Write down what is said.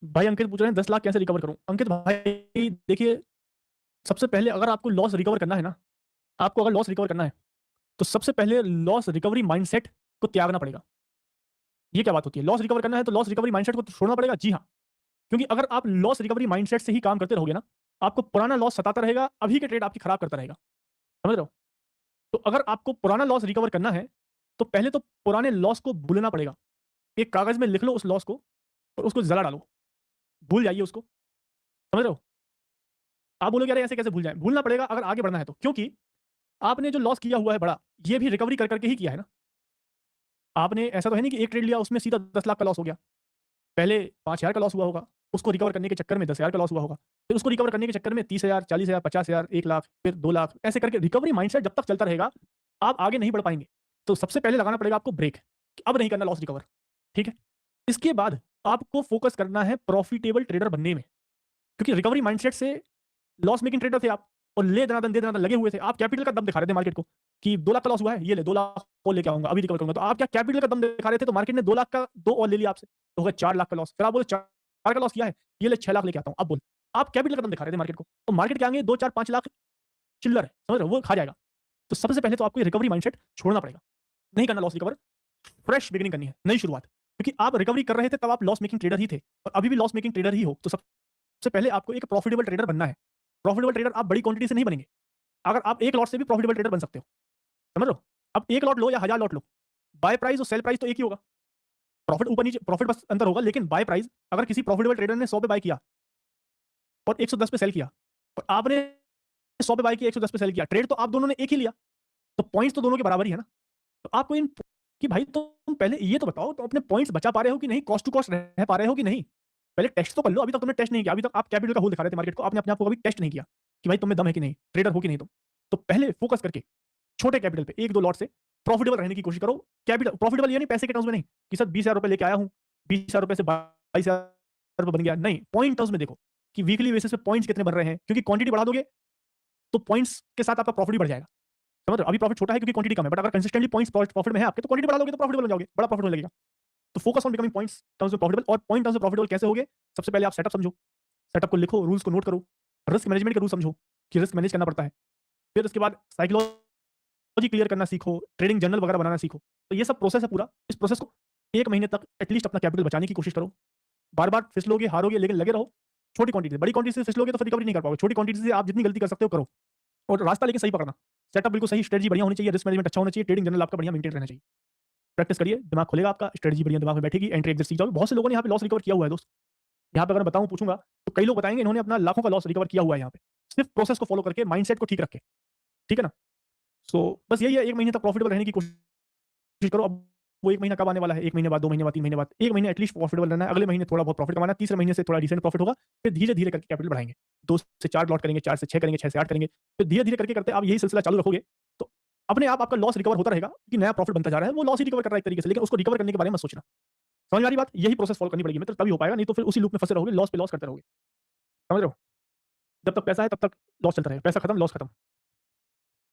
भाई अंकित पूछ रहे हैं 10 लाख कैसे रिकवर करूं। अंकित भाई देखिए, सबसे पहले अगर आपको लॉस रिकवर करना है ना, आपको अगर लॉस रिकवर करना है तो सबसे पहले लॉस रिकवरी माइंडसेट को त्यागना पड़ेगा। ये क्या बात होती है? लॉस रिकवर करना है तो लॉस रिकवरी माइंडसेट को छोड़ना पड़ेगा। जी हाँ, क्योंकि अगर आप लॉस रिकवरी माइंडसेट से ही काम करते रहोगे ना, आपको पुराना लॉस सताता रहेगा, अभी के ट्रेड आपकी खराब करता रहेगा। समझ रहे हो? तो अगर आपको पुराना लॉस रिकवर करना है तो पहले तो पुराने लॉस को भूलना पड़ेगा। एक कागज में लिख लो उस लॉस को और उसको जला डालो, भूल जाइए उसको। समझ रहे हो? आप बोलोगे अरे ऐसे कैसे भूल जाएं? भूलना पड़ेगा अगर आगे बढ़ना है तो, क्योंकि आपने जो लॉस किया हुआ है बड़ा, ये भी रिकवरी कर करके ही किया है ना। आपने ऐसा तो है नहीं कि एक ट्रेड लिया उसमें सीधा 10 लाख का लॉस हो गया। पहले 5,000 का लॉस हुआ होगा, उसको रिकवर करने के चक्कर में 10,000 का लॉस हुआ होगा, फिर उसको रिकवर करने के चक्कर में 30,000, 40,000, 50,000, 1 लाख, फिर 2 लाख, ऐसे करके रिकवरी माइंडसेट जब तक चलता रहेगा आप आगे नहीं बढ़ पाएंगे। तो सबसे पहले लगाना पड़ेगा आपको ब्रेक, कि अब नहीं करना लॉस रिकवर। ठीक है? इसके बाद आपको फोकस करना है प्रॉफिटेबल ट्रेडर बनने में, क्योंकि रिकवरी माइंडसेट से लॉस मेकिंग ट्रेडर थे आप और ले दनादन दे दनादन लगे हुए थे। आप कैपिटल का दम दिखा रहे थे मार्केट को कि 2 लाख का लॉस हुआ है, ये ले 2 लाख और लेके आऊंगा, अभी रिकवर करूंगा। तो आप क्या कैपिटल का दम दिखा रहे थे, तो मार्केट ने 2 लाख का 2 और ले लिया आपसे, तो हो गया 4 लाख का लॉस। फिर आप बोले 4 का लॉस किया है, ये ले 6 लाख लेके आता हूं। अब बोल, आप कैपिटल का दम दिखा रहे थे मार्केट को, तो मार्केट के आगे 2 4 5 लाख चिल्लर है, समझ रहे हो, वो खा जाएगा। तो सबसे पहले तो आपको ये रिकवरी माइंडसेट छोड़ना पड़ेगा। नहीं करना लॉस रिकवर, फ्रेश बिगिनिंग करनी है, नई शुरुआत। क्योंकि आप रिकवरी कर रहे थे तब आप लॉस मेकिंग ट्रेडर ही थे और अभी भी लॉस मेकिंग ट्रेडर ही हो। तो सबसे पहले आपको एक प्रॉफिटेबल ट्रेडर बनना है। प्रॉफिटेबल ट्रेडर आप बड़ी क्वांटिटी से नहीं बनेंगे। अगर आप एक लॉट से भी प्रॉफिटेबल ट्रेडर बन सकते हो, समझ रहे हो? अब एक लॉट लो या 1000 लॉट लो, बाय प्राइस और सेल प्राइस तो एक ही होगा। प्रॉफिट ऊपर नीचे, प्रॉफिट बस अंतर होगा, लेकिन बाय प्राइस अगर किसी प्रॉफिटेबल ट्रेडर ने 100 पे बाय किया और 110 पे सेल किया और आपने 100 पे बाय किया, 110 पे सेल किया, ट्रेड तो आप दोनों ने एक ही लिया, तो पॉइंट्स तो दोनों के बराबर ही है ना। तो आपको इन कि भाई तुम पहले ये तो बताओ, तो अपने पॉइंट्स बचा पा रहे हो कि नहीं, कॉस्ट टू कॉस्ट रह पा रहे हो कि नहीं। पहले टेस्ट तो कर लो। अभी तक तुमने टेस्ट नहीं किया, अभी तक आप कैपिटल का होल दिखा रहे थे मार्केट को, आपने अपने आप को कभी टेस्ट नहीं किया कि भाई तुम में दम है कि नहीं, ट्रेडर हो कि नहीं तुम। तो पहले फोकस करके छोटे कैपिटल पे 1-2 लॉट से प्रॉफिटेबल रहने की कोशिश करो। कैपिटल प्रॉफिटेबल ये नहीं पैसे के टर्म्स में नहीं कि सर 20,000 रुपए लेके आया हूँ, 20,000 रुपए से 22,000 रुपए बन गया, नहीं, पॉइंट टर्म्स में देखो कि वीकली बेसिस पे पॉइंट्स कितने बन रहे हैं, क्योंकि क्वांटिटी बढ़ा दोगे तो पॉइंट्स के साथ आपका प्रॉफिट भी बढ़ जाएगा। समझ रहे हो? अभी प्रॉफिट छोटा है क्योंकि क्वांटिटी कम है, बट अगर कंसिस्टेंटली पॉइंट्स प्रॉफिट में है आपके, तो क्वांटिटी बढ़ा दोगे तो प्रॉफिटेबल बन जाओगे, बड़ा प्रॉफिट होने लगेगा। तो focus on becoming points terms में प्रॉफिटेबल। और पॉइंट टर्म्स में प्रॉफिटेबल कैसे होगे? सबसे पहले आप सेटअप समझो, सेटअप को लिखो, रूल्स को नोट करो, रिस्क मैनेजमेंट के रूल समझो कि रिस्क मैनेज करना पड़ता है। फिर उसके बाद साइकोलॉजी क्लियर करना सीखो, ट्रेडिंग जर्नल वगैरह बनाना सीखो। तो ये सब प्रोसेस है पूरा। इस प्रोसेस को 1 महीने तक एटलीस्ट अपना कैपिटल बचाने की कोशिश करो। बार-बार फिसलोगे, हारोगे, लेकिन लगे रहो। छोटी क्वांटिटी से, बड़ी क्वांटिटी से फिसलोगे तो फिर रिकवरी नहीं कर पाओगे। छोटी क्वांटिटी से आप जितनी गलती कर सकते हो करो और रास्ता लेकिन सही पकड़ना। सेटअप बिल्कुल सही, स्ट्रेटजी बढ़िया होनी चाहिए, रिस्क मैनेजमेंट अच्छा होना चाहिए, ट्रेडिंग जर्नल आपका बढ़िया मेंटेन रहना चाहिए। प्रैक्टिस करिए, दिमाग खुलेगा आपका, स्ट्रेटजी बढ़िया दिमाग में बैठेगी, एंट्री एग्जिट सीख जाओगे। बहुत से लोगों ने यहाँ पे लॉस रिकवर किया हुआ है दोस्त। यहाँ पे अगर मैं बताऊँ, पूछूंगा तो कई लोग बताएंगे इन्होंने अपना लाखों का लॉस रिकवर किया हुआ है यहाँ पे, सिर्फ प्रोसेस को फॉलो करके, माइंडसेट को ठीक रख के। ठीक है ना? सो बस यही है, 1 महीने तक प्रॉफिटेबल रहने की कोशिश करो। अब वो 1 महीना कब आने वाला है, 1 महीने बाद, 2 महीने बाद, 3 महीने बाद, 1 महीने एटलीस्ट प्रॉफिटेबल रहना है। अगले महीने थोड़ा बहुत प्रॉफिट कमाना है, तीसरे महीने से थोड़ा डिसेंट प्रॉफिट होगा, फिर धीरे-धीरे करके कैपिटल बढ़ाएँगे। 2 से 4 लॉट करेंगे, 4 से 6 करेंगे, 6 से 8 करेंगे। फिर धीरे-धीरे करते आप यही सिलसिला चालू रखोगे, तो अपने आप आपका लॉस रिकवर होता रहेगा कि नया प्रॉफिट बनता जा रहा है। वो लॉस ही रिकवर कर रहा है एक तरीके से, लेकिन उसको रिकवर करने के बारे में मत सोचना। समझ में आ रही बात? यही प्रोसेस फॉलो करनी पड़ेगी मित्र, तभी हो पाएगा, नहीं तो फिर उसी लूप में फँसे रहोगे, लॉस पे लॉस करते रहोगे। समझ रहे हो? जब तक पैसा है तब तक लॉस चलता रहेगा, पैसा खत्म, लॉस खत्म।